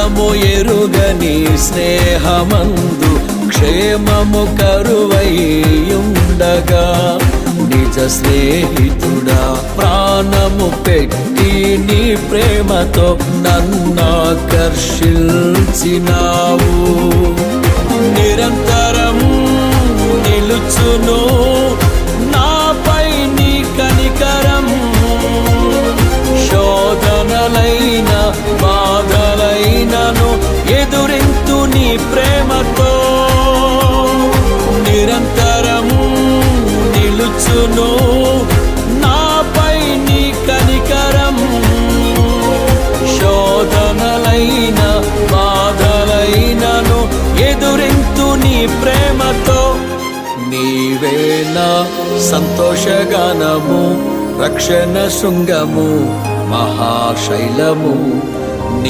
అంతము ఎరుగని స్నేహమందు క్షేమము కరువైయుండగా నిజ స్నేహితుడా ప్రాణము పెట్టి నీ ప్రేమతో నన్నాకర్షించినావు. నిరంతరం నిలుచును నాపై నీ కనికరం, శోధనలైన బాధలైనను ఎదురింతు నీ ప్రేమతో. నిరంతరం నిలుచును నాపై నీ కనికరం, శోధనలైన బాధలైనను ఎదురింతు నీ ప్రేమతో. నీవే నా సంతోషగానము, రక్షణ శృంగము, మహాశైలము,